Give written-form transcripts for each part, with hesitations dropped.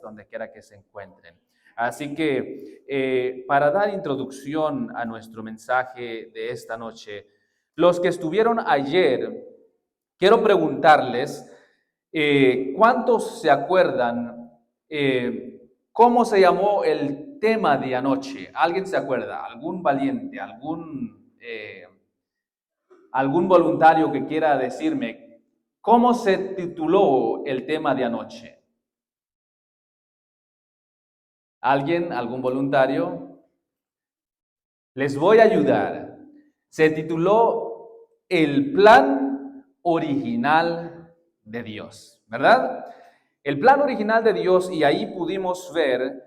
donde quiera que se encuentren. Así que para dar introducción a nuestro mensaje de esta noche, los que estuvieron ayer, quiero preguntarles, ¿cuántos se acuerdan cómo se llamó el tema de anoche? ¿Alguien se acuerda? ¿Algún valiente? ¿Algún voluntario que quiera decirme cómo se tituló el tema de anoche? ¿Alguien? ¿Algún voluntario? Les voy a ayudar. Se tituló El plan original de Dios, ¿verdad? El plan original de Dios, y ahí pudimos ver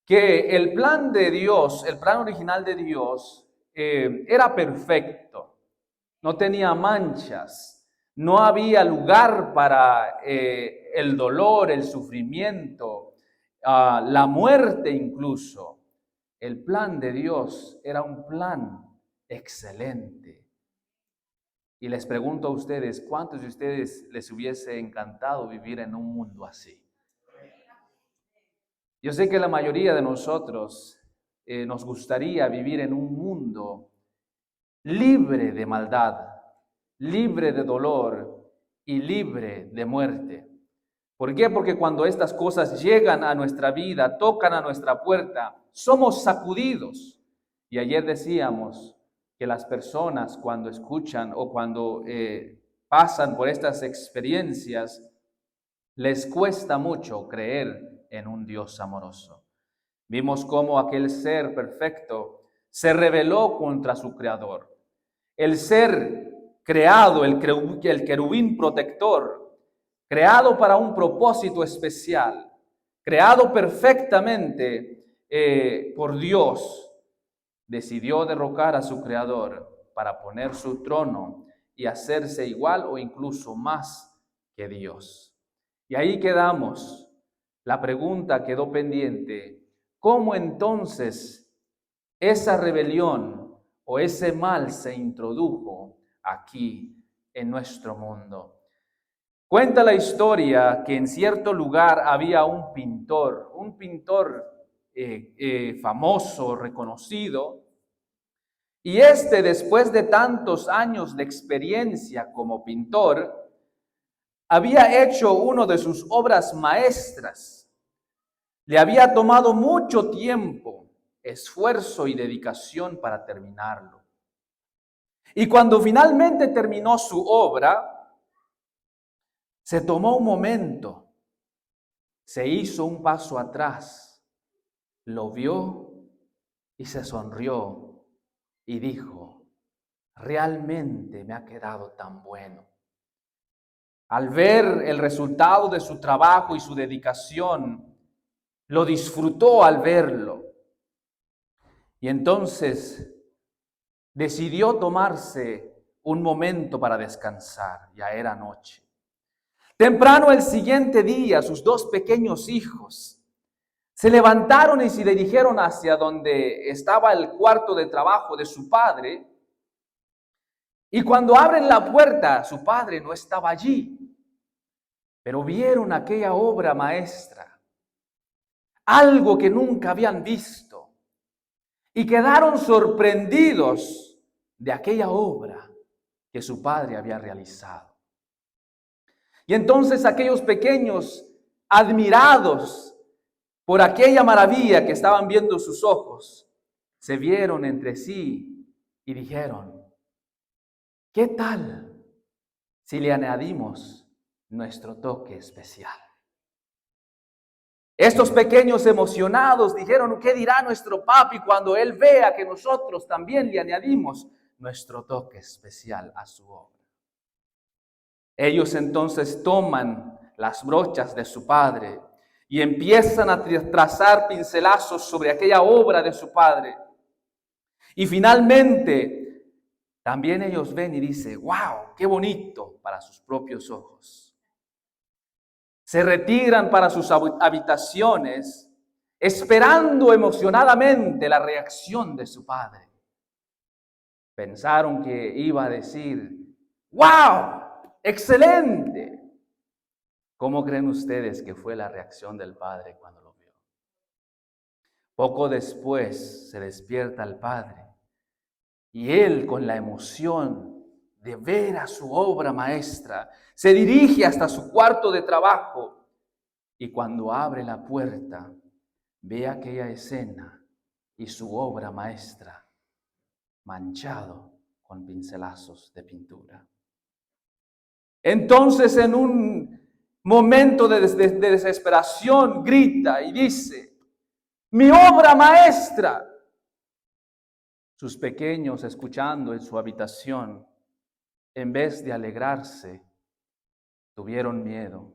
que el plan de Dios, el plan original de Dios, era perfecto, no tenía manchas, no había lugar para el dolor, el sufrimiento, la muerte incluso. El plan de Dios era un plan excelente. Y les pregunto a ustedes, ¿cuántos de ustedes les hubiese encantado vivir en un mundo así? Yo sé que la mayoría de nosotros nos gustaría vivir en un mundo libre de maldad, libre de dolor y libre de muerte. ¿Por qué? Porque cuando estas cosas llegan a nuestra vida, tocan a nuestra puerta, somos sacudidos. Y ayer decíamos que las personas cuando escuchan o cuando pasan por estas experiencias, les cuesta mucho creer en un Dios amoroso. Vimos cómo aquel ser perfecto se rebeló contra su creador. El ser creado, el querubín protector, creado para un propósito especial, creado perfectamente por Dios, decidió derrocar a su creador para poner su trono y hacerse igual o incluso más que Dios. Y ahí quedamos. La pregunta quedó pendiente. ¿Cómo entonces esa rebelión o ese mal se introdujo aquí en nuestro mundo? Cuenta la historia que en cierto lugar había un pintor famoso, reconocido, y después de tantos años de experiencia como pintor, había hecho una de sus obras maestras. Le había tomado mucho tiempo, esfuerzo y dedicación para terminarlo. Y cuando finalmente terminó su obra, se tomó un momento, se hizo un paso atrás, lo vio y se sonrió y dijo, realmente me ha quedado tan bueno. Al ver el resultado de su trabajo y su dedicación, lo disfrutó al verlo. Y entonces decidió tomarse un momento para descansar, ya era noche. Temprano el siguiente día, sus dos pequeños hijos se levantaron y se dirigieron hacia donde estaba el cuarto de trabajo de su padre. Y cuando abren la puerta, su padre no estaba allí. Pero vieron aquella obra maestra, algo que nunca habían visto. Y quedaron sorprendidos de aquella obra que su padre había realizado. Y entonces aquellos pequeños, admirados por aquella maravilla que estaban viendo sus ojos, se vieron entre sí y dijeron, ¿qué tal si le añadimos nuestro toque especial? Estos pequeños emocionados dijeron, ¿qué dirá nuestro papi cuando él vea que nosotros también le añadimos nuestro toque especial a su obra? Ellos entonces toman las brochas de su padre y empiezan a trazar pincelazos sobre aquella obra de su padre. Y finalmente, también ellos ven y dicen, ¡wow! ¡Qué bonito! Para sus propios ojos. Se retiran para sus habitaciones, esperando emocionadamente la reacción de su padre. Pensaron que iba a decir, ¡wow! ¡Excelente! ¿Cómo creen ustedes que fue la reacción del padre cuando lo vio? Poco después se despierta el padre y él, con la emoción de ver a su obra maestra, se dirige hasta su cuarto de trabajo y cuando abre la puerta ve aquella escena y su obra maestra manchado con pincelazos de pintura. Entonces, en un momento de desesperación, grita y dice: ¡mi obra maestra! Sus pequeños, escuchando en su habitación, en vez de alegrarse, tuvieron miedo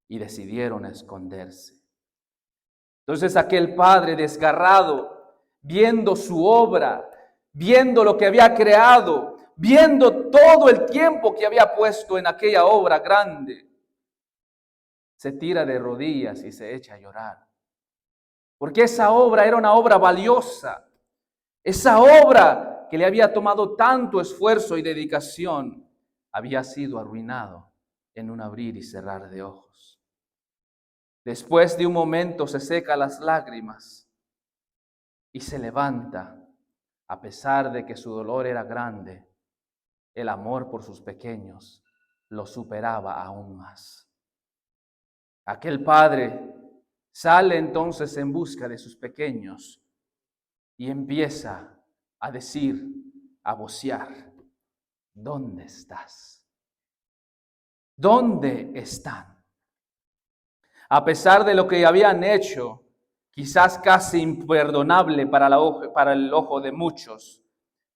y decidieron esconderse. Entonces aquel padre desgarrado, viendo su obra, viendo lo que había creado, viendo todo el tiempo que había puesto en aquella obra grande, se tira de rodillas y se echa a llorar. Porque esa obra era una obra valiosa. Esa obra que le había tomado tanto esfuerzo y dedicación había sido arruinado en un abrir y cerrar de ojos. Después de un momento se seca las lágrimas y se levanta. A pesar de que su dolor era grande, el amor por sus pequeños lo superaba aún más. Aquel padre sale entonces en busca de sus pequeños y empieza a decir, a vocear: ¿dónde estás? ¿Dónde están? A pesar de lo que habían hecho, quizás casi imperdonable para el ojo de muchos,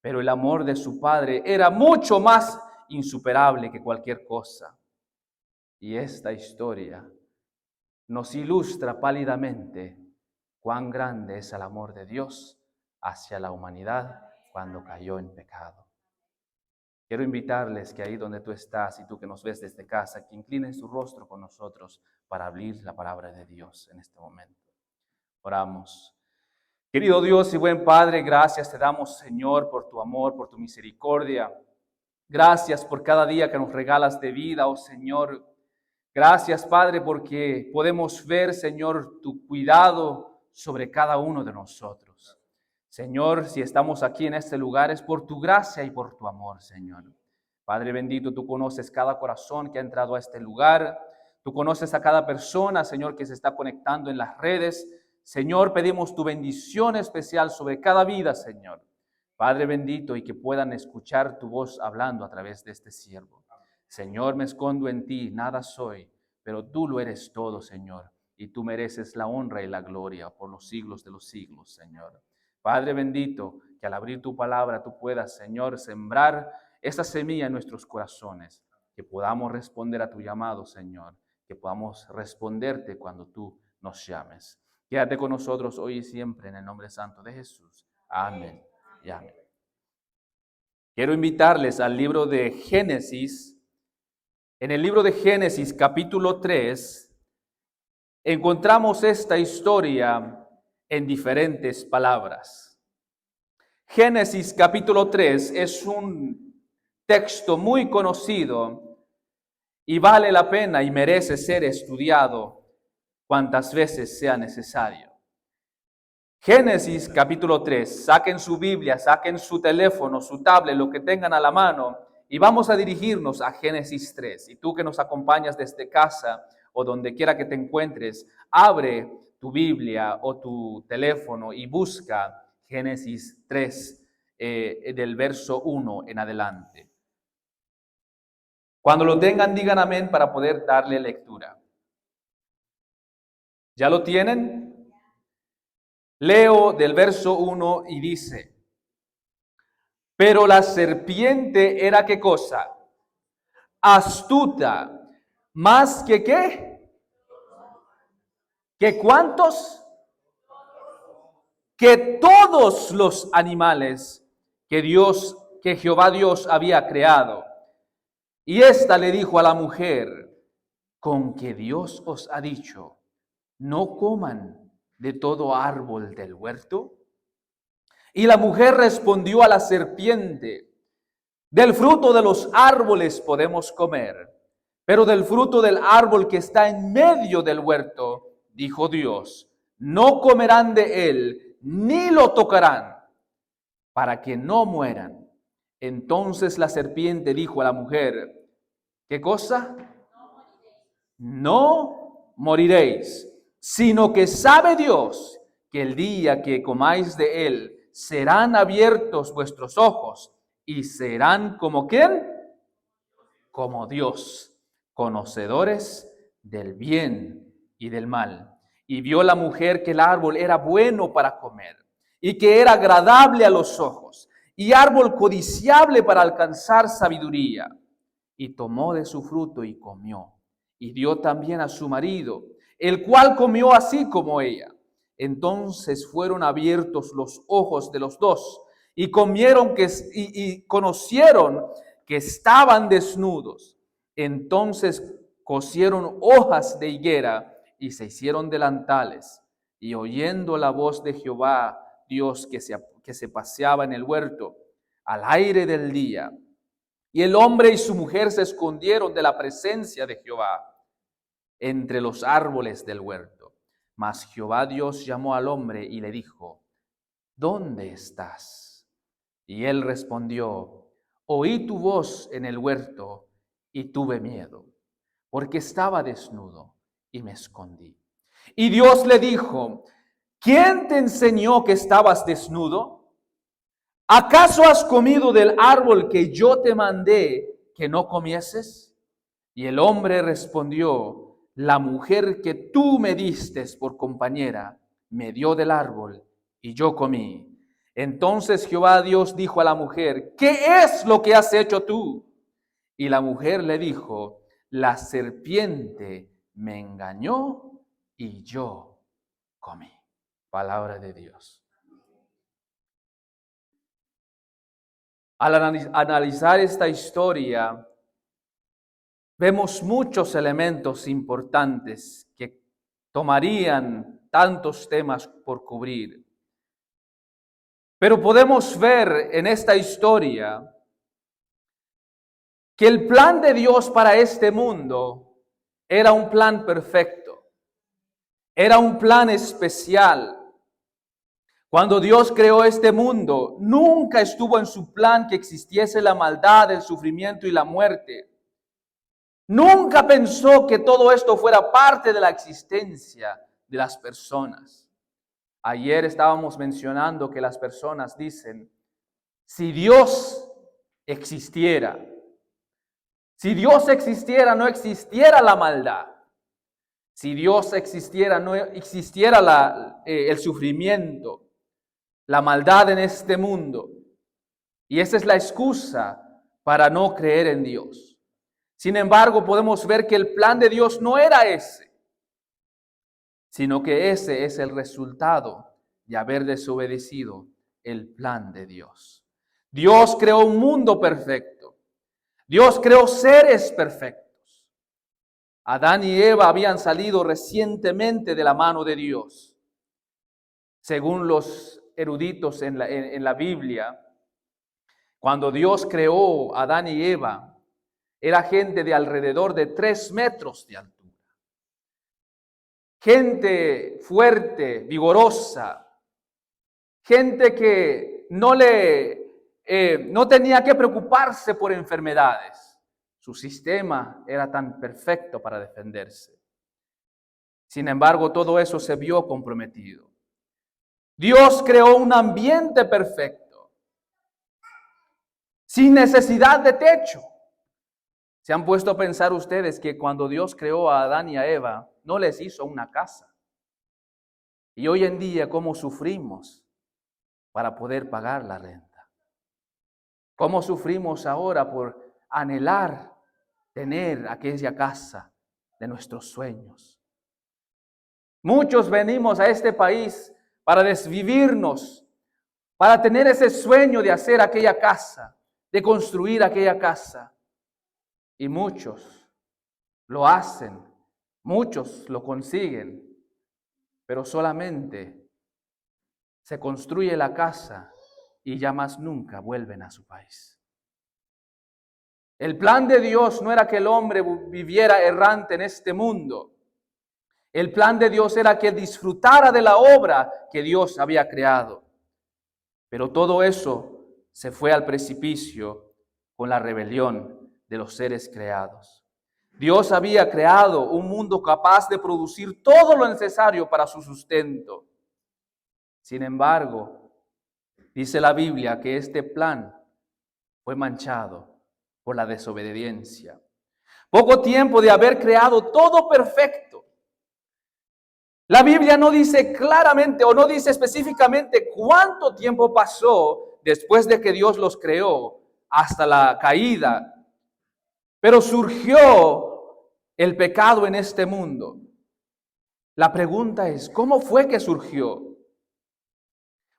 pero el amor de su padre era mucho más insuperable que cualquier cosa. Y esta historia nos ilustra pálidamente cuán grande es el amor de Dios hacia la humanidad cuando cayó en pecado. Quiero invitarles que ahí donde tú estás y tú que nos ves desde casa, que inclines tu rostro con nosotros para abrir la palabra de Dios en este momento. Oramos. Querido Dios y buen Padre, gracias te damos, Señor, por tu amor, por tu misericordia. Gracias por cada día que nos regalas de vida, oh Señor. Gracias, Padre, porque podemos ver, Señor, tu cuidado sobre cada uno de nosotros. Señor, si estamos aquí en este lugar es por tu gracia y por tu amor, Señor. Padre bendito, tú conoces cada corazón que ha entrado a este lugar. Tú conoces a cada persona, Señor, que se está conectando en las redes. Señor, pedimos tu bendición especial sobre cada vida, Señor. Padre bendito, y que puedan escuchar tu voz hablando a través de este siervo. Señor, me escondo en ti, nada soy, pero tú lo eres todo, Señor, y tú mereces la honra y la gloria por los siglos de los siglos, Señor. Padre bendito, que al abrir tu palabra tú puedas, Señor, sembrar esa semilla en nuestros corazones, que podamos responder a tu llamado, Señor, que podamos responderte cuando tú nos llames. Quédate con nosotros hoy y siempre en el nombre santo de Jesús. Amén y amén. Quiero invitarles al libro de Génesis. En el libro de Génesis, capítulo 3, encontramos esta historia en diferentes palabras. Génesis, capítulo 3, es un texto muy conocido y vale la pena y merece ser estudiado cuantas veces sea necesario. Génesis, capítulo 3, saquen su Biblia, saquen su teléfono, su tablet, lo que tengan a la mano, y vamos a dirigirnos a Génesis 3. Y tú que nos acompañas desde casa o donde quiera que te encuentres, abre tu Biblia o tu teléfono y busca Génesis 3 del verso 1 en adelante. Cuando lo tengan, digan amén para poder darle lectura. ¿Ya lo tienen? Leo del verso 1 y dice: pero la serpiente era ¿qué cosa? Astuta, más que ¿qué? ¿Que cuántos? Que todos los animales que Jehová Dios había creado. Y ésta le dijo a la mujer: con que Dios os ha dicho, no coman de todo árbol del huerto. Y la mujer respondió a la serpiente: del fruto de los árboles podemos comer, Pero del fruto del árbol que está en medio del huerto, dijo Dios, no comerán de él, ni lo tocarán, para que no mueran. Entonces la serpiente dijo a la mujer, ¿qué cosa? No moriréis, sino que sabe Dios que el día que comáis de él, serán abiertos vuestros ojos y serán como ¿quién? Como Dios, conocedores del bien y del mal. Y vio la mujer que el árbol era bueno para comer y que era agradable a los ojos y árbol codiciable para alcanzar sabiduría. Y tomó de su fruto y comió. Y dio también a su marido, el cual comió así como ella. Entonces fueron abiertos los ojos de los dos y comieron y conocieron que estaban desnudos. Entonces cosieron hojas de higuera y se hicieron delantales. Y oyendo la voz de Jehová, Dios que se paseaba en el huerto al aire del día, y el hombre y su mujer se escondieron de la presencia de Jehová entre los árboles del huerto. Mas Jehová Dios llamó al hombre y le dijo, ¿dónde estás? Y él respondió, oí tu voz en el huerto y tuve miedo, porque estaba desnudo y me escondí. Y Dios le dijo, ¿quién te enseñó que estabas desnudo? ¿Acaso has comido del árbol que yo te mandé que no comieses? Y el hombre respondió, la mujer que tú me diste por compañera me dio del árbol y yo comí. Entonces Jehová Dios dijo a la mujer, ¿qué es lo que has hecho tú? Y la mujer le dijo, la serpiente me engañó y yo comí. Palabra de Dios. Al analizar esta historia, vemos muchos elementos importantes que tomarían tantos temas por cubrir. Pero podemos ver en esta historia que el plan de Dios para este mundo era un plan perfecto, era un plan especial. Cuando Dios creó este mundo, nunca estuvo en su plan que existiese la maldad, el sufrimiento y la muerte. Nunca pensó que todo esto fuera parte de la existencia de las personas. Ayer estábamos mencionando que las personas dicen, si Dios existiera, no existiera la maldad. Si Dios existiera, no existiera el sufrimiento, la maldad en este mundo. Y esa es la excusa para no creer en Dios. Sin embargo, podemos ver que el plan de Dios no era ese, sino que ese es el resultado de haber desobedecido el plan de Dios. Dios creó un mundo perfecto. Dios creó seres perfectos. Adán y Eva habían salido recientemente de la mano de Dios. Según los eruditos en la Biblia, cuando Dios creó a Adán y Eva, era gente de alrededor de 3 metros de altura. Gente fuerte, vigorosa, gente que no tenía que preocuparse por enfermedades. Su sistema era tan perfecto para defenderse. Sin embargo, todo eso se vio comprometido. Dios creó un ambiente perfecto, sin necesidad de techo. ¿Se han puesto a pensar ustedes que cuando Dios creó a Adán y a Eva, no les hizo una casa? Y hoy en día, ¿cómo sufrimos para poder pagar la renta? ¿Cómo sufrimos ahora por anhelar tener aquella casa de nuestros sueños? Muchos venimos a este país para desvivirnos, para tener ese sueño de hacer aquella casa, de construir aquella casa. Y muchos lo hacen, muchos lo consiguen, pero solamente se construye la casa y ya más nunca vuelven a su país. El plan de Dios no era que el hombre viviera errante en este mundo. El plan de Dios era que disfrutara de la obra que Dios había creado. Pero todo eso se fue al precipicio con la rebelión de los seres creados. Dios había creado un mundo capaz de producir todo lo necesario para su sustento. Sin embargo, dice la Biblia que este plan fue manchado por la desobediencia. Poco tiempo de haber creado todo perfecto. La Biblia no dice claramente o no dice específicamente cuánto tiempo pasó después de que Dios los creó hasta la caída. Pero surgió el pecado en este mundo. La pregunta es, ¿cómo fue que surgió?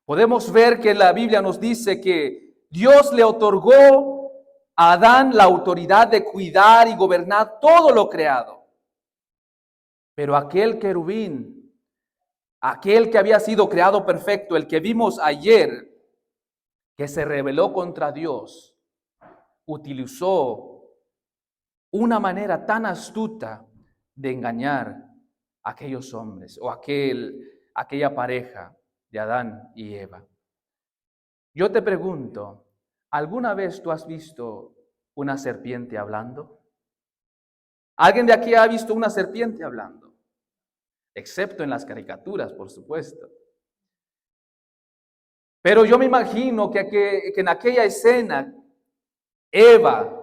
Podemos ver que la Biblia nos dice que Dios le otorgó a Adán la autoridad de cuidar y gobernar todo lo creado. Pero aquel querubín, aquel que había sido creado perfecto, el que vimos ayer, que se rebeló contra Dios, utilizó una manera tan astuta de engañar a aquellos hombres o aquella pareja de Adán y Eva. Yo te pregunto, ¿alguna vez tú has visto una serpiente hablando? ¿Alguien de aquí ha visto una serpiente hablando? Excepto en las caricaturas, por supuesto. Pero yo me imagino que en aquella escena, Eva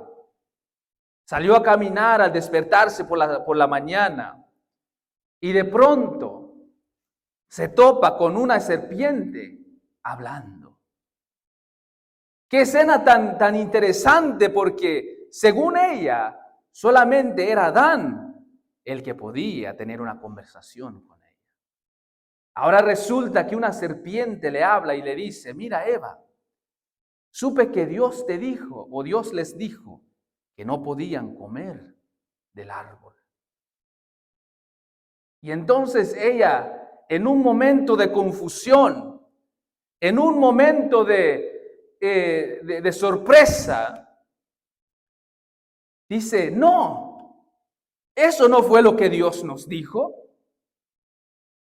salió a caminar al despertarse por la mañana y de pronto se topa con una serpiente hablando. Qué escena tan interesante, porque según ella, solamente era Adán el que podía tener una conversación con ella. Ahora resulta que una serpiente le habla y le dice, mira Eva, supe que Dios te dijo, o Dios les dijo, que no podían comer del árbol. Y entonces ella, en un momento de confusión, en un momento de sorpresa, dice, no, eso no fue lo que Dios nos dijo.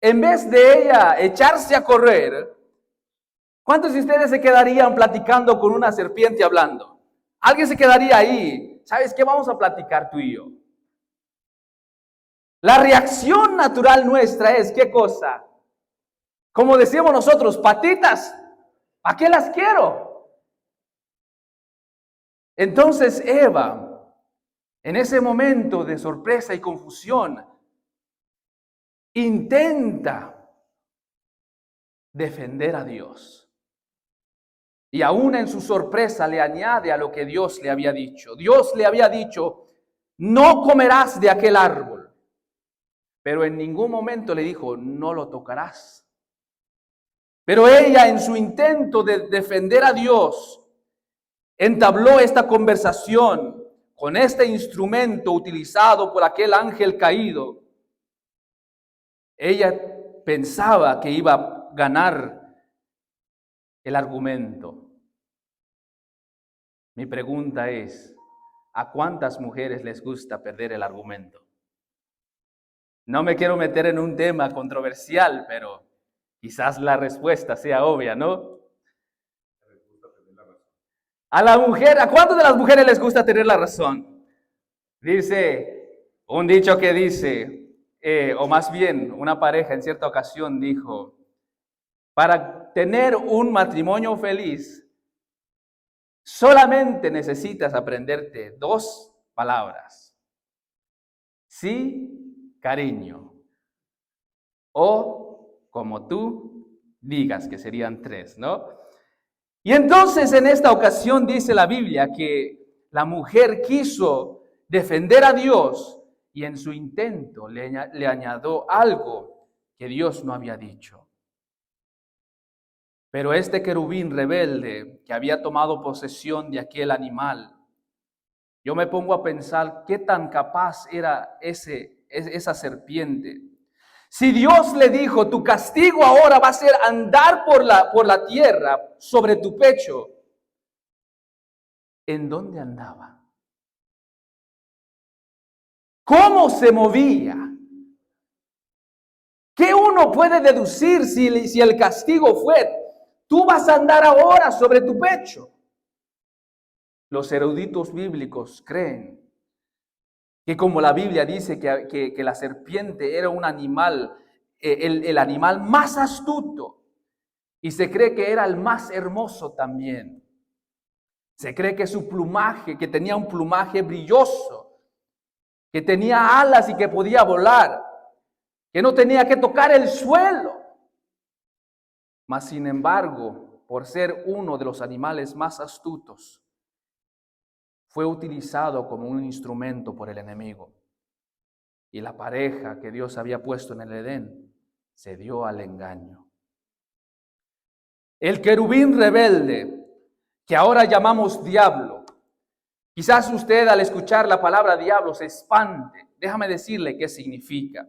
En vez de ella echarse a correr, ¿cuántos de ustedes se quedarían platicando con una serpiente hablando? Alguien se quedaría ahí. ¿Sabes qué? Vamos a platicar tú y yo. La reacción natural nuestra es, ¿qué cosa? Como decimos nosotros, patitas, ¿a qué las quiero? Entonces Eva, en ese momento de sorpresa y confusión, intenta defender a Dios. Y aún en su sorpresa le añade a lo que Dios le había dicho. Dios le había dicho, no comerás de aquel árbol. Pero en ningún momento le dijo, no lo tocarás. Pero ella, en su intento de defender a Dios, entabló esta conversación con este instrumento utilizado por aquel ángel caído. Ella pensaba que iba a ganar el argumento. Mi pregunta es, ¿a cuántas mujeres les gusta perder el argumento? No me quiero meter en un tema controversial, pero quizás la respuesta sea obvia, ¿no? A la mujer, ¿a cuántas de las mujeres les gusta tener la razón? Dice, un dicho que dice, o más bien una pareja en cierta ocasión dijo, para tener un matrimonio feliz, solamente necesitas aprenderte 2 palabras. Sí, cariño. O como tú digas, que serían 3, ¿no? Y entonces en esta ocasión dice la Biblia que la mujer quiso defender a Dios y en su intento le añadió algo que Dios no había dicho. Pero este querubín rebelde que había tomado posesión de aquel animal, yo me pongo a pensar qué tan capaz era esa serpiente. Si Dios le dijo, tu castigo ahora va a ser andar por la tierra sobre tu pecho, ¿en dónde andaba? cómo se movía. ¿Qué uno puede deducir si el castigo fue, tú vas a andar ahora sobre tu pecho? Los eruditos bíblicos creen que como la Biblia dice que la serpiente era un animal, el animal más astuto, y se cree que era el más hermoso también. Se cree que su plumaje, que tenía un plumaje brilloso, que tenía alas y que podía volar, que no tenía que tocar el suelo. Mas sin embargo, por ser uno de los animales más astutos, fue utilizado como un instrumento por el enemigo. Y la pareja que Dios había puesto en el Edén se dio al engaño. El querubín rebelde, que ahora llamamos diablo. Quizás usted al escuchar la palabra diablo se espante. Déjame decirle qué significa.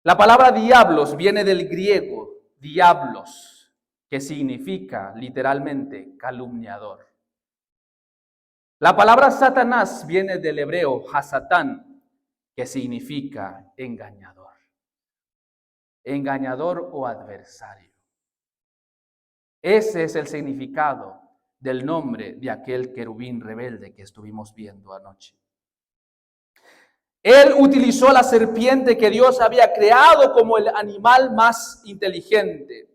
La palabra diablos viene del griego diablos, que significa literalmente calumniador. La palabra Satanás viene del hebreo hasatán, que significa engañador. Engañador o adversario. Ese es el significado del nombre de aquel querubín rebelde que estuvimos viendo anoche. Él utilizó la serpiente que Dios había creado como el animal más inteligente.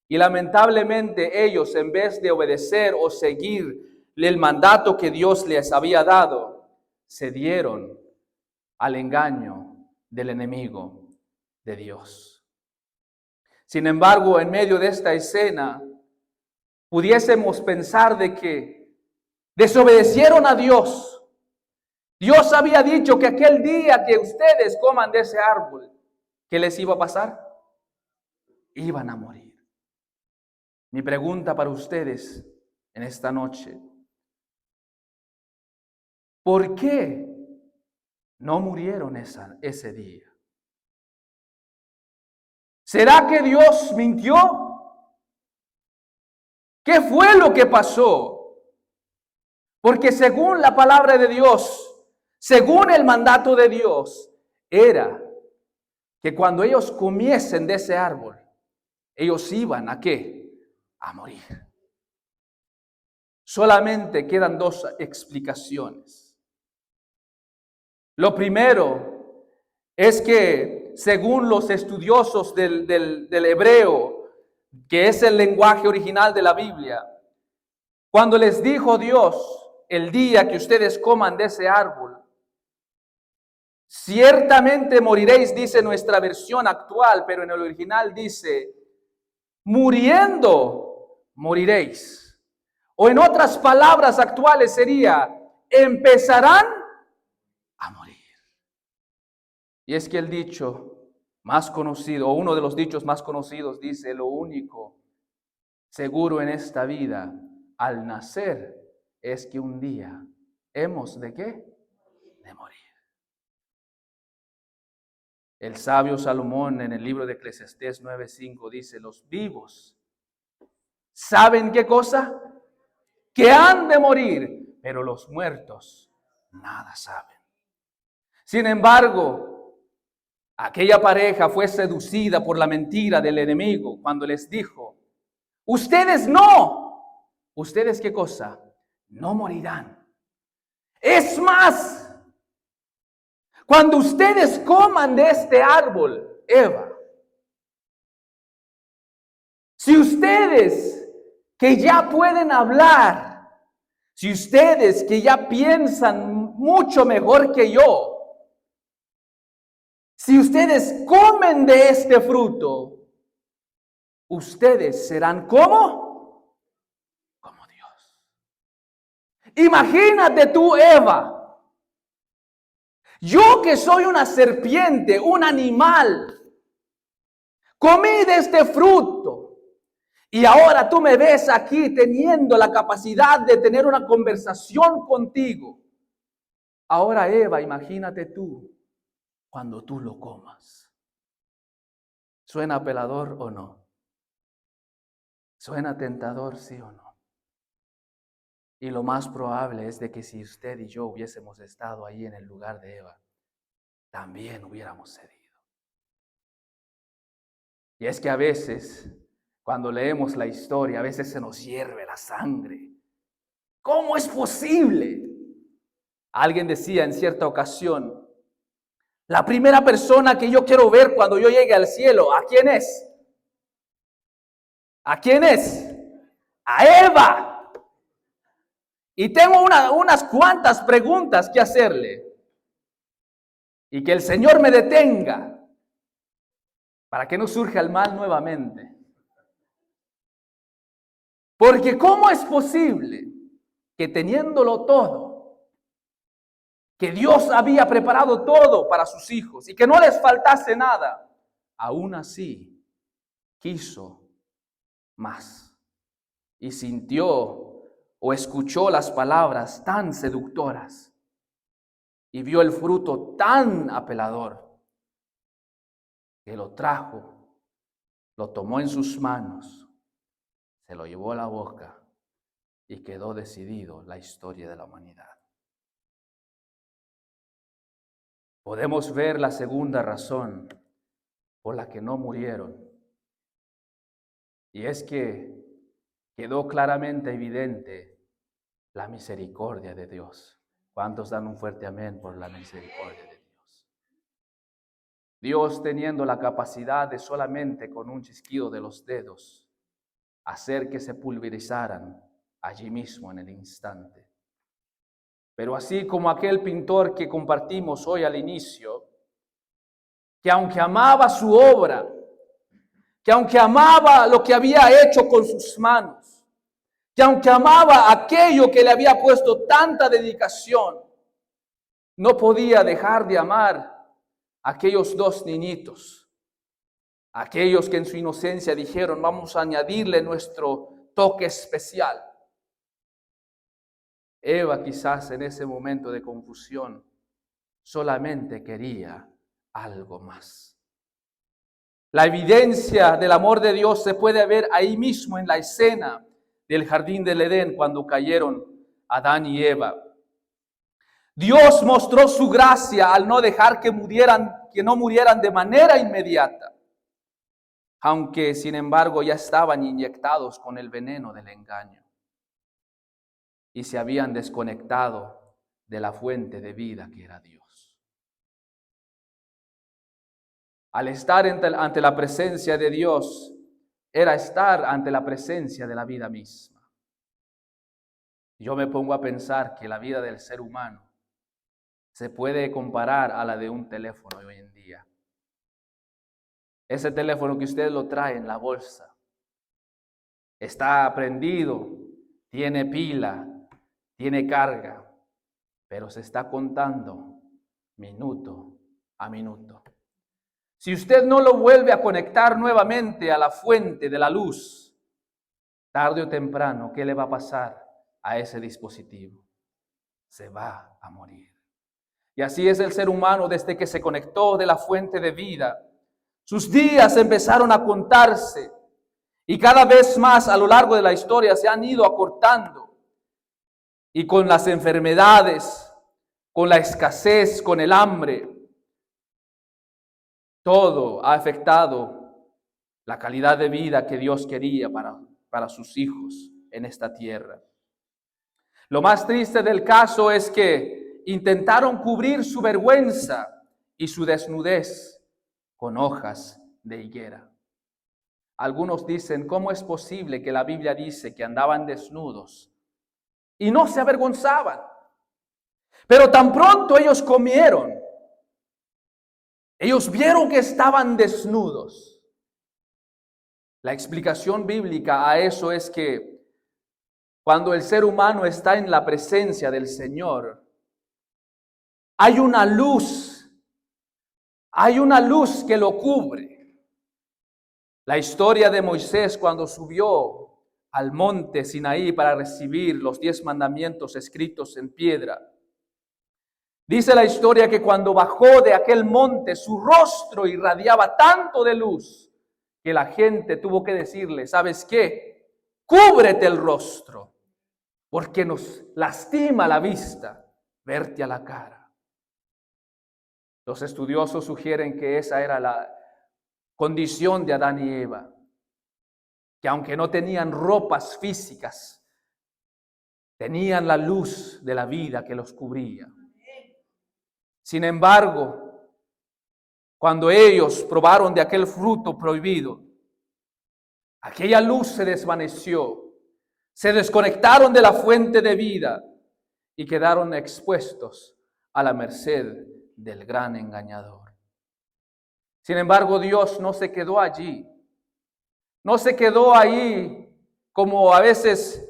Y lamentablemente ellos, en vez de obedecer o seguir el mandato que Dios les había dado, se dieron al engaño del enemigo de Dios. Sin embargo, en medio de esta escena, pudiésemos pensar de que desobedecieron a Dios. Dios había dicho que aquel día que ustedes coman de ese árbol, ¿qué les iba a pasar? Iban a morir. Mi pregunta para ustedes en esta noche: ¿por qué no murieron ese día? ¿Será que Dios mintió? ¿Qué fue lo que pasó? Porque según la palabra de Dios, según el mandato de Dios, era que cuando ellos comiesen de ese árbol, ellos iban ¿a qué? A morir. Solamente quedan dos explicaciones. Lo primero es que según los estudiosos del hebreo, que es el lenguaje original de la Biblia, cuando les dijo Dios, el día que ustedes coman de ese árbol, ciertamente moriréis, dice nuestra versión actual, pero en el original dice, muriendo moriréis. O en otras palabras actuales sería, empezarán a morir. Y es que el dicho más conocido, o uno de los dichos más conocidos, dice, lo único seguro en esta vida al nacer es que un día hemos ¿de qué? De morir. El sabio Salomón en el libro de Eclesiastés 9:5 dice, los vivos ¿saben qué cosa? Que han de morir, pero los muertos nada saben. Sin embargo, aquella pareja fue seducida por la mentira del enemigo cuando les dijo, ustedes no. ¿Ustedes qué cosa? No morirán. Es más, cuando ustedes coman de este árbol, Eva, si ustedes que ya pueden hablar, si ustedes que ya piensan mucho mejor que yo, si ustedes comen de este fruto, ustedes serán como Dios. Imagínate tú, Eva. Yo que soy una serpiente, un animal, comí de este fruto. Y ahora tú me ves aquí teniendo la capacidad de tener una conversación contigo. Ahora, Eva, imagínate tú cuando tú lo comas. ¿Suena apelador o no? ¿Suena tentador, sí o no? Y lo más probable es de que si usted y yo hubiésemos estado ahí en el lugar de Eva, también hubiéramos cedido. Y es que a veces, cuando leemos la historia, a veces se nos hierve la sangre. ¿Cómo es posible? Alguien decía en cierta ocasión, la primera persona que yo quiero ver cuando yo llegue al cielo, ¿a quién es? ¿A quién es? A Eva. Y tengo unas cuantas preguntas que hacerle. Y que el Señor me detenga para que no surja el mal nuevamente. Porque ¿cómo es posible que teniéndolo todo, que Dios había preparado todo para sus hijos y que no les faltase nada, aún así quiso más y sintió o escuchó las palabras tan seductoras y vio el fruto tan apelador que lo trajo, lo tomó en sus manos, se lo llevó a la boca y quedó decidido la historia de la humanidad? Podemos ver la segunda razón por la que no murieron. Y es que quedó claramente evidente la misericordia de Dios. ¿Cuántos dan un fuerte amén por la misericordia de Dios? Dios teniendo la capacidad de solamente con un chasquido de los dedos hacer que se pulverizaran allí mismo en el instante. Pero así como aquel pintor que compartimos hoy al inicio, que aunque amaba su obra, que aunque amaba lo que había hecho con sus manos, que aunque amaba aquello que le había puesto tanta dedicación, no podía dejar de amar a aquellos dos niñitos, aquellos que en su inocencia dijeron, vamos a añadirle nuestro toque especial. Eva quizás en ese momento de confusión solamente quería algo más. La evidencia del amor de Dios se puede ver ahí mismo en la escena del jardín del Edén cuando cayeron Adán y Eva. Dios mostró su gracia al no dejar que no murieran de manera inmediata, aunque sin embargo ya estaban inyectados con el veneno del engaño y se habían desconectado de la fuente de vida que era Dios. Al estar ante la presencia de Dios, era estar ante la presencia de la vida misma. Yo me pongo a pensar que la vida del ser humano se puede comparar a la de un teléfono hoy en día. Ese teléfono que usted lo trae en la bolsa, está prendido, tiene pila, tiene carga, pero se está contando minuto a minuto. Si usted no lo vuelve a conectar nuevamente a la fuente de la luz, tarde o temprano, ¿qué le va a pasar a ese dispositivo? Se va a morir. Y así es el ser humano desde que se conectó de la fuente de vida. Sus días empezaron a contarse y cada vez más a lo largo de la historia se han ido acortando. Y con las enfermedades, con la escasez, con el hambre, todo ha afectado la calidad de vida que Dios quería para sus hijos en esta tierra. Lo más triste del caso es que intentaron cubrir su vergüenza y su desnudez con hojas de higuera. Algunos dicen, ¿cómo es posible que la Biblia dice que andaban desnudos y no se avergonzaban? Pero tan pronto ellos comieron, ellos vieron que estaban desnudos. La explicación bíblica a eso es que cuando el ser humano está en la presencia del Señor, hay una luz que lo cubre. La historia de Moisés cuando subió al monte Sinaí para recibir los 10 mandamientos escritos en piedra. Dice la historia que cuando bajó de aquel monte, su rostro irradiaba tanto de luz que la gente tuvo que decirle, ¿sabes qué? Cúbrete el rostro, porque nos lastima la vista verte a la cara. Los estudiosos sugieren que esa era la condición de Adán y Eva, que aunque no tenían ropas físicas, tenían la luz de la vida que los cubría. Sin embargo, cuando ellos probaron de aquel fruto prohibido, aquella luz se desvaneció, se desconectaron de la fuente de vida y quedaron expuestos a la merced del gran engañador. Sin embargo, Dios no se quedó allí. No se quedó ahí como a veces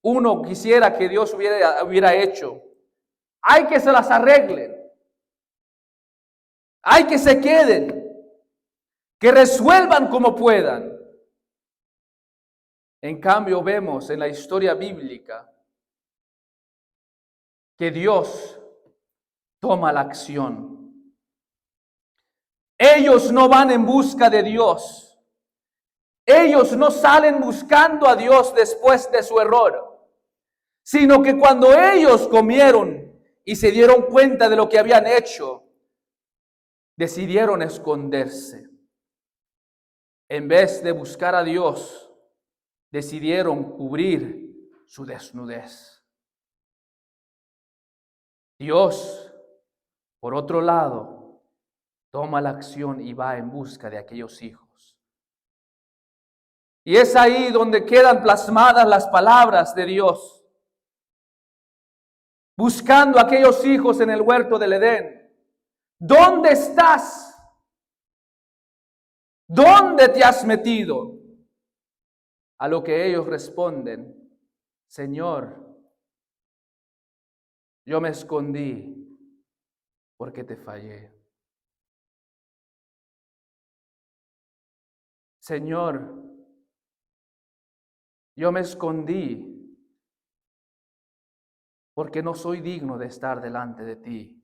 uno quisiera que Dios hubiera hecho. Hay que se las arreglen. Hay que se queden. Que resuelvan como puedan. En cambio, vemos en la historia bíblica que Dios toma la acción. Ellos no van en busca de Dios. Ellos no salen buscando a Dios después de su error, sino que cuando ellos comieron y se dieron cuenta de lo que habían hecho, decidieron esconderse. En vez de buscar a Dios, decidieron cubrir su desnudez. Dios, por otro lado, toma la acción y va en busca de aquellos hijos. Y es ahí donde quedan plasmadas las palabras de Dios. Buscando a aquellos hijos en el huerto del Edén. ¿Dónde estás? ¿Dónde te has metido? A lo que ellos responden, Señor, yo me escondí porque te fallé. Señor, yo me escondí porque no soy digno de estar delante de ti.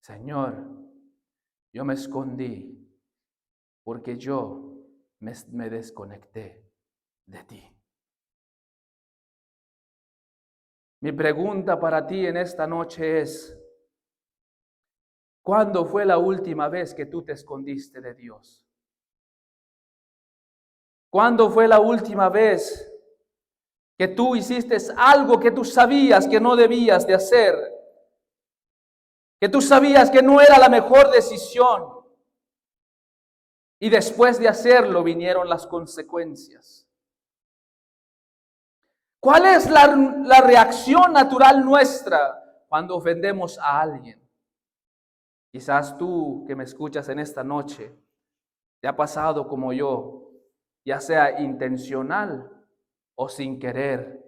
Señor, yo me escondí porque yo me desconecté de ti. Mi pregunta para ti en esta noche es, ¿cuándo fue la última vez que tú te escondiste de Dios? ¿Cuándo fue la última vez que tú hiciste algo que tú sabías que no debías de hacer? Que tú sabías que no era la mejor decisión. Y después de hacerlo vinieron las consecuencias. ¿Cuál es la reacción natural nuestra cuando ofendemos a alguien? Quizás tú que me escuchas en esta noche, te ha pasado como yo, ya sea intencional o sin querer,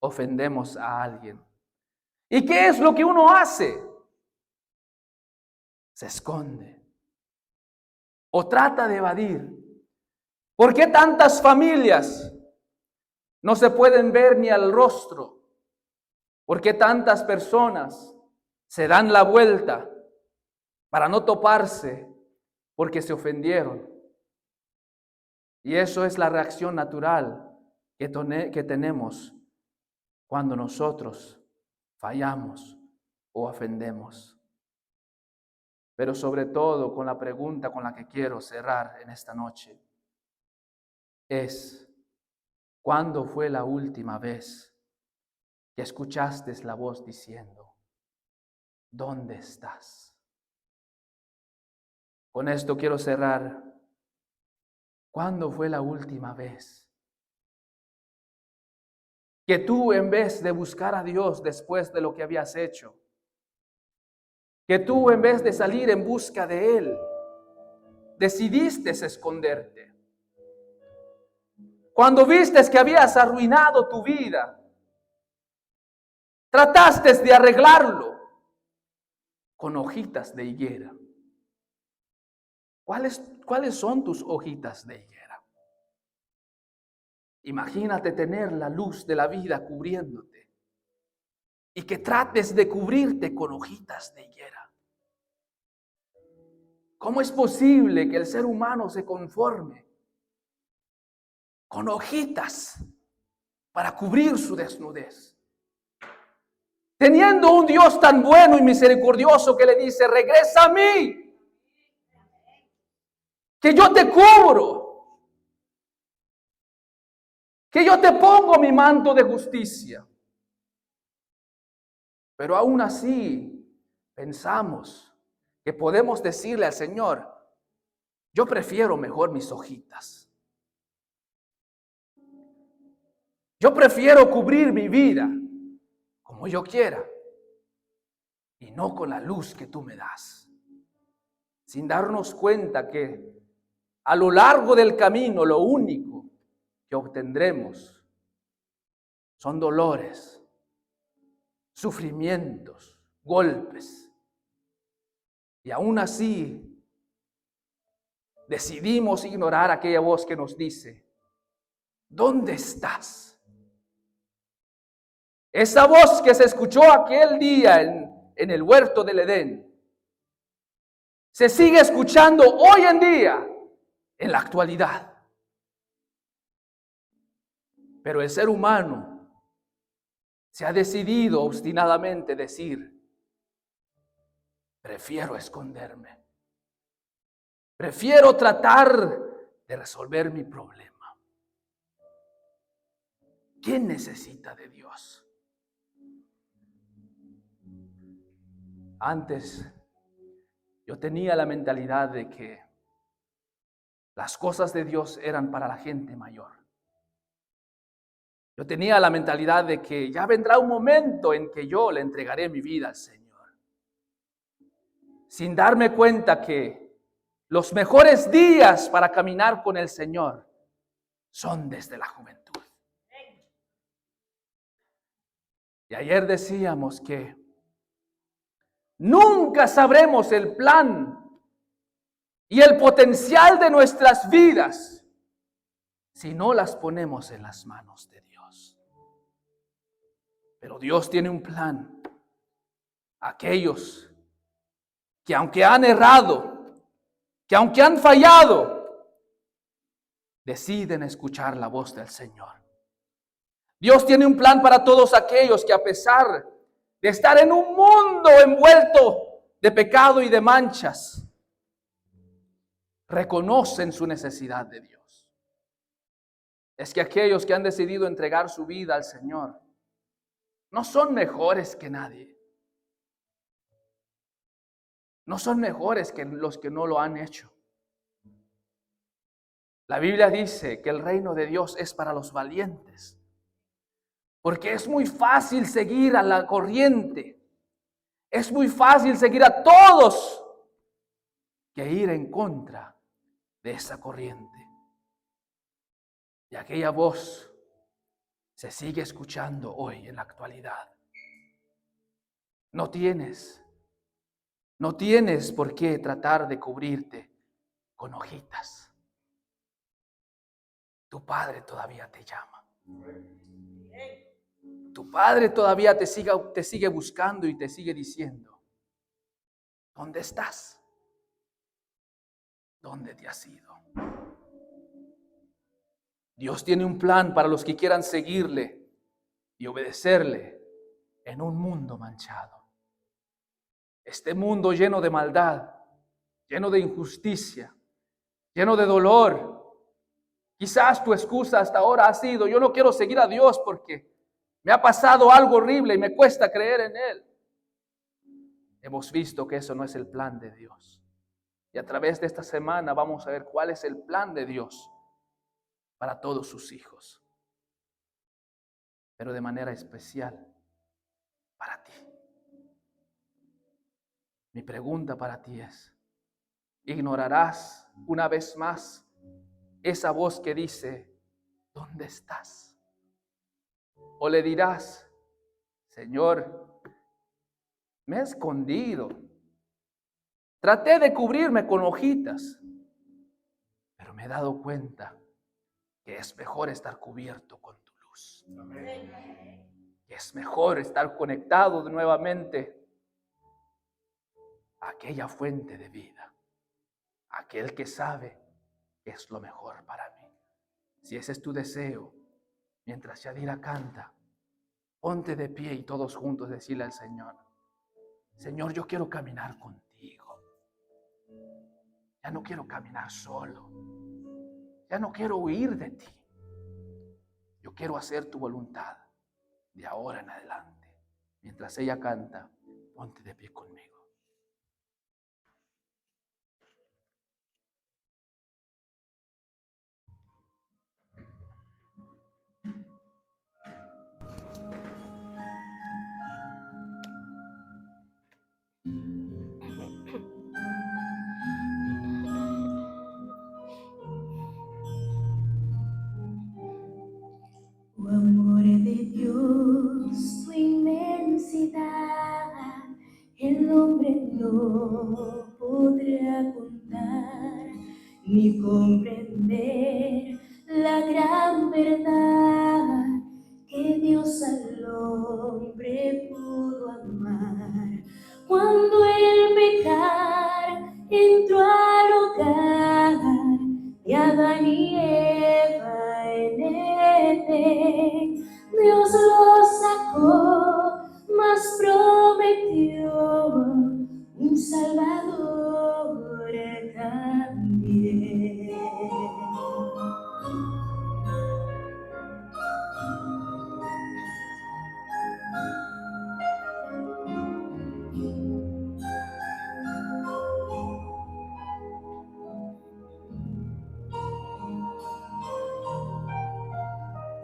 ofendemos a alguien. ¿Y qué es lo que uno hace? Se esconde o trata de evadir. ¿Por qué tantas familias no se pueden ver ni al rostro? ¿Por qué tantas personas se dan la vuelta para no toparse porque se ofendieron? Y eso es la reacción natural que tenemos cuando nosotros fallamos o ofendemos. Pero sobre todo con la pregunta con la que quiero cerrar en esta noche es, ¿cuándo fue la última vez que escuchaste la voz diciendo, ¿dónde estás? Con esto quiero cerrar. ¿Cuándo fue la última vez que tú, en vez de buscar a Dios después de lo que habías hecho, que tú, en vez de salir en busca de Él, decidiste esconderte? Cuando vistes que habías arruinado tu vida, trataste de arreglarlo con hojitas de higuera. ¿Cuáles son tus hojitas de higuera? Imagínate tener la luz de la vida cubriéndote y que trates de cubrirte con hojitas de higuera. ¿Cómo es posible que el ser humano se conforme con hojitas para cubrir su desnudez. Teniendo un Dios tan bueno y misericordioso que le dice, regresa a mí, que yo te cubro, que yo te pongo mi manto de justicia. Pero aún así pensamos que podemos decirle al Señor, yo prefiero mejor mis hojitas. Yo prefiero cubrir mi vida como yo quiera y no con la luz que tú me das. Sin darnos cuenta que a lo largo del camino lo único que obtendremos son dolores, sufrimientos, golpes. Y aún así decidimos ignorar aquella voz que nos dice, ¿dónde estás? Esa voz que se escuchó aquel día en el huerto del Edén, se sigue escuchando hoy en día, en la actualidad. Pero el ser humano se ha decidido obstinadamente decir, prefiero esconderme. Prefiero tratar de resolver mi problema. ¿Quién necesita de Dios? Antes yo tenía la mentalidad de que las cosas de Dios eran para la gente mayor. Yo tenía la mentalidad de que ya vendrá un momento en que yo le entregaré mi vida al Señor. Sin darme cuenta que los mejores días para caminar con el Señor son desde la juventud. Y ayer decíamos que nunca sabremos el plan y el potencial de nuestras vidas si no las ponemos en las manos de Dios. Pero Dios tiene un plan. Aquellos que aunque han errado, que aunque han fallado, deciden escuchar la voz del Señor. Dios tiene un plan para todos aquellos que a pesar de estar en un mundo envuelto de pecado y de manchas, reconocen su necesidad de Dios. Es que aquellos que han decidido entregar su vida al Señor no son mejores que nadie. No son mejores que los que no lo han hecho. La Biblia dice que el reino de Dios es para los valientes, porque es muy fácil seguir a la corriente. Es muy fácil seguir a todos que ir en contra de esa corriente. Y aquella voz se sigue escuchando hoy en la actualidad. No tienes por qué tratar de cubrirte con hojitas. Tu Padre todavía te llama. Tu Padre todavía te sigue buscando y te sigue diciendo, ¿dónde estás? ¿Dónde te has ido? Dios tiene un plan para los que quieran seguirle y obedecerle en un mundo manchado. Este mundo lleno de maldad, lleno de injusticia, lleno de dolor. Quizás tu excusa hasta ahora ha sido, yo no quiero seguir a Dios porque me ha pasado algo horrible y me cuesta creer en Él. Hemos visto que eso no es el plan de Dios. Y a través de esta semana vamos a ver cuál es el plan de Dios para todos sus hijos. Pero de manera especial para ti. Mi pregunta para ti es, ¿ignorarás una vez más esa voz que dice, ¿dónde estás? ¿O le dirás, Señor, me he escondido, traté de cubrirme con hojitas, pero me he dado cuenta que es mejor estar cubierto con tu luz? Que es mejor estar conectado nuevamente a aquella fuente de vida, aquel que sabe que es lo mejor para mí. Si ese es tu deseo, Mientras Yadira canta, ponte de pie y todos juntos decirle al Señor, Señor, yo quiero caminar contigo. Ya no quiero caminar solo. Ya no quiero huir de ti. Yo quiero hacer tu voluntad de ahora en adelante. Mientras ella canta, ponte de pie conmigo. Oh amor de Dios, tu inmensidad, el hombre no podrá contar ni comprender la gran verdad que Dios al hombre pudo amar. Cuando el pecar entró al hogar de Adán y Eva en Edén, Dios los sacó, mas prometió un Salvador también.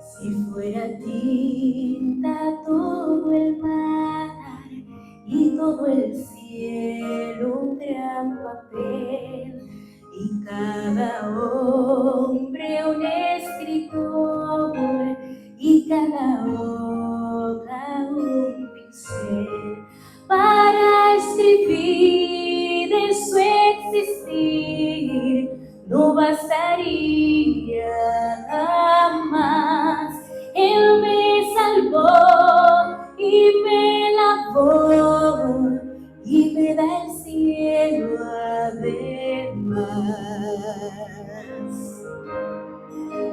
Si fuera tinta todo el mar y todo el cielo un gran papel y cada hombre un escritor y cada hoja un pincel para escribir de su existir, no bastaría jamás. Él me salvó y me lavó y me da el cielo además.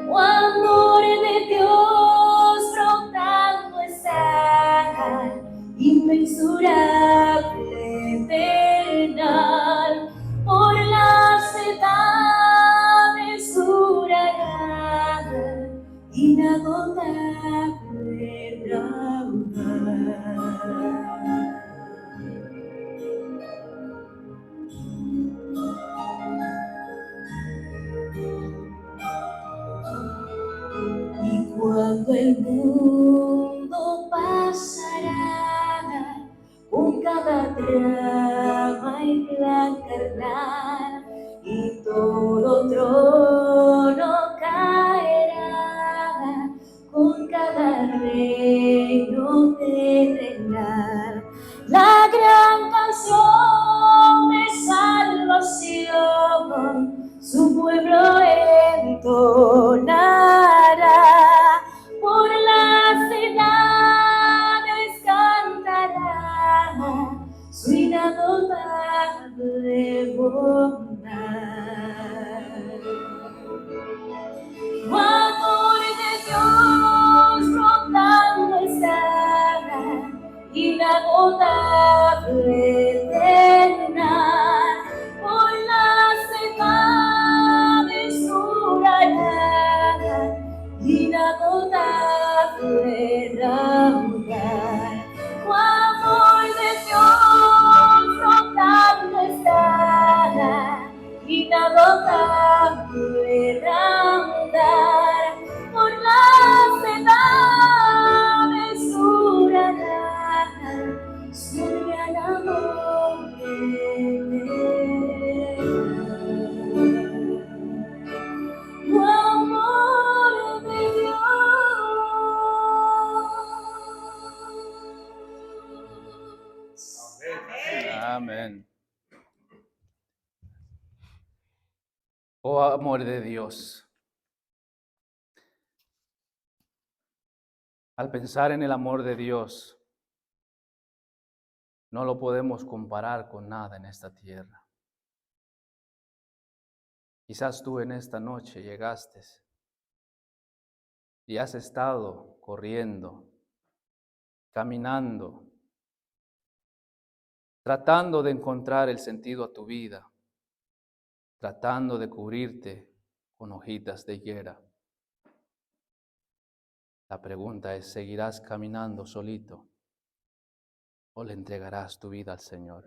Oh amor de Dios brotando está, inmensurable, eternal, por las edades durará, inagotable raudal. Y cuando el mundo pasará con cada trama y plan carnal, y todo trono caerá con cada reino terrenal. La gran canción de salvación su pueblo entonará, por las edades cantará su inagotable bondad. Oh amor de Dios brotando está, inagotable, eternal, por las edades durará, inagotable raudal. Oh amor de Dios brotando está, inagotable raudal, por las edades durará su gran amor eterno. Oh amor de Dios. Amén. Oh amor de Dios. Al pensar en el amor de Dios, no lo podemos comparar con nada en esta tierra. Quizás tú en esta noche llegaste y has estado corriendo, caminando, tratando de encontrar el sentido a tu vida, tratando de cubrirte con hojitas de higuera. La pregunta es, ¿seguirás caminando solito o le entregarás tu vida al Señor?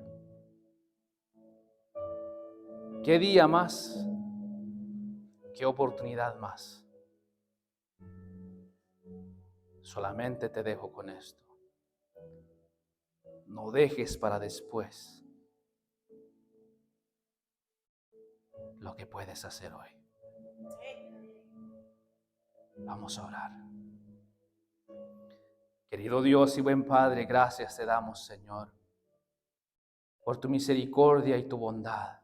¿Qué día más? ¿Qué oportunidad más? Solamente te dejo con esto. No dejes para después lo que puedes hacer hoy. Vamos a orar. Querido Dios y buen Padre, gracias te damos, Señor, por tu misericordia y tu bondad.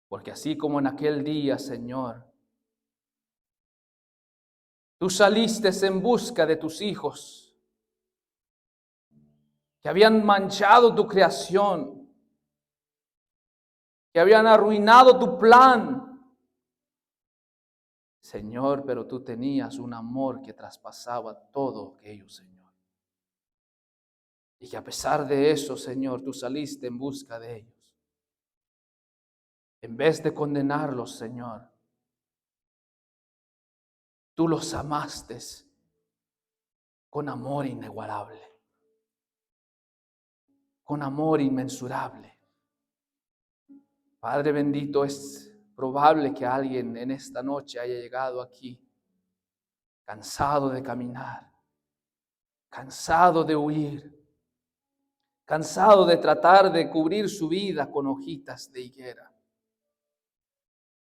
Porque así como en aquel día, Señor, tú saliste en busca de tus hijos que habían manchado tu creación, que habían arruinado tu plan. Señor, pero tú tenías un amor que traspasaba todo aquello, Señor. Y que a pesar de eso, Señor, tú saliste en busca de ellos. En vez de condenarlos, Señor, tú los amaste con amor inigualable, con amor inmensurable. Padre bendito, es probable que alguien en esta noche haya llegado aquí cansado de caminar, cansado de huir, cansado de tratar de cubrir su vida con hojitas de higuera,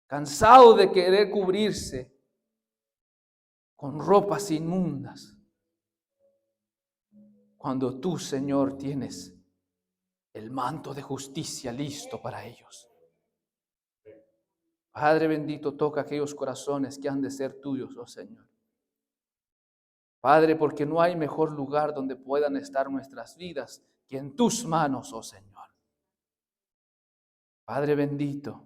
cansado de querer cubrirse con ropas inmundas, cuando tú, Señor, tienes el manto de justicia listo para ellos. Padre bendito, toca aquellos corazones que han de ser tuyos, oh Señor. Padre, porque no hay mejor lugar donde puedan estar nuestras vidas que en tus manos, oh Señor. Padre bendito,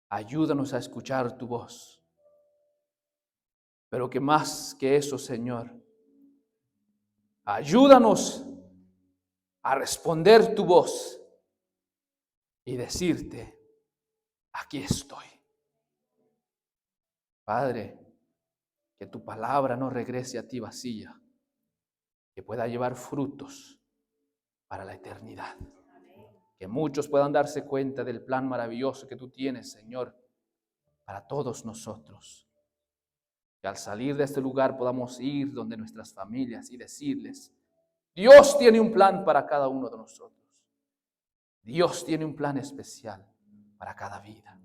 ayúdanos a escuchar tu voz. Pero que más que eso, Señor, ayúdanos a responder tu voz y decirte, aquí estoy. Padre, que tu palabra no regrese a ti vacía, que pueda llevar frutos para la eternidad. Que muchos puedan darse cuenta del plan maravilloso que tú tienes, Señor, para todos nosotros. Que al salir de este lugar podamos ir donde nuestras familias y decirles, Dios tiene un plan para cada uno de nosotros. Dios tiene un plan especial para cada vida.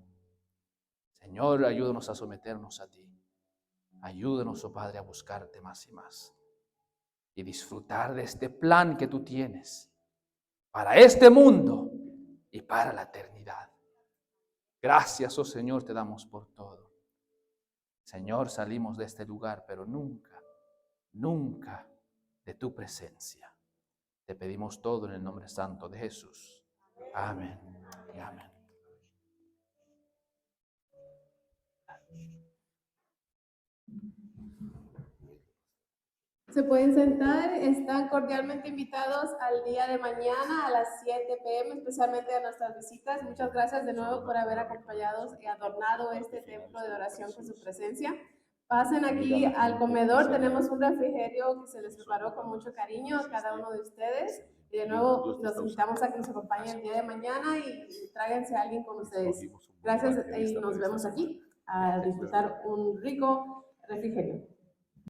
Señor, ayúdanos a someternos a ti. Ayúdanos, oh Padre, a buscarte más y más. Y disfrutar de este plan que tú tienes para este mundo y para la eternidad. Gracias, oh Señor, te damos por todo. Señor, salimos de este lugar, pero nunca, nunca de tu presencia. Te pedimos todo en el nombre santo de Jesús. Amén y amén. Se pueden sentar, están cordialmente invitados al día de mañana a las 7 p.m., especialmente a nuestras visitas. Muchas gracias de nuevo por haber acompañado y adornado este templo de oración con su presencia. Pasen aquí al comedor, tenemos un refrigerio que se les preparó con mucho cariño a cada uno de ustedes. Y de nuevo los invitamos a que nos acompañen el día de mañana y tráiganse a alguien con ustedes. Gracias y nos vemos aquí a disfrutar un rico refrigerio.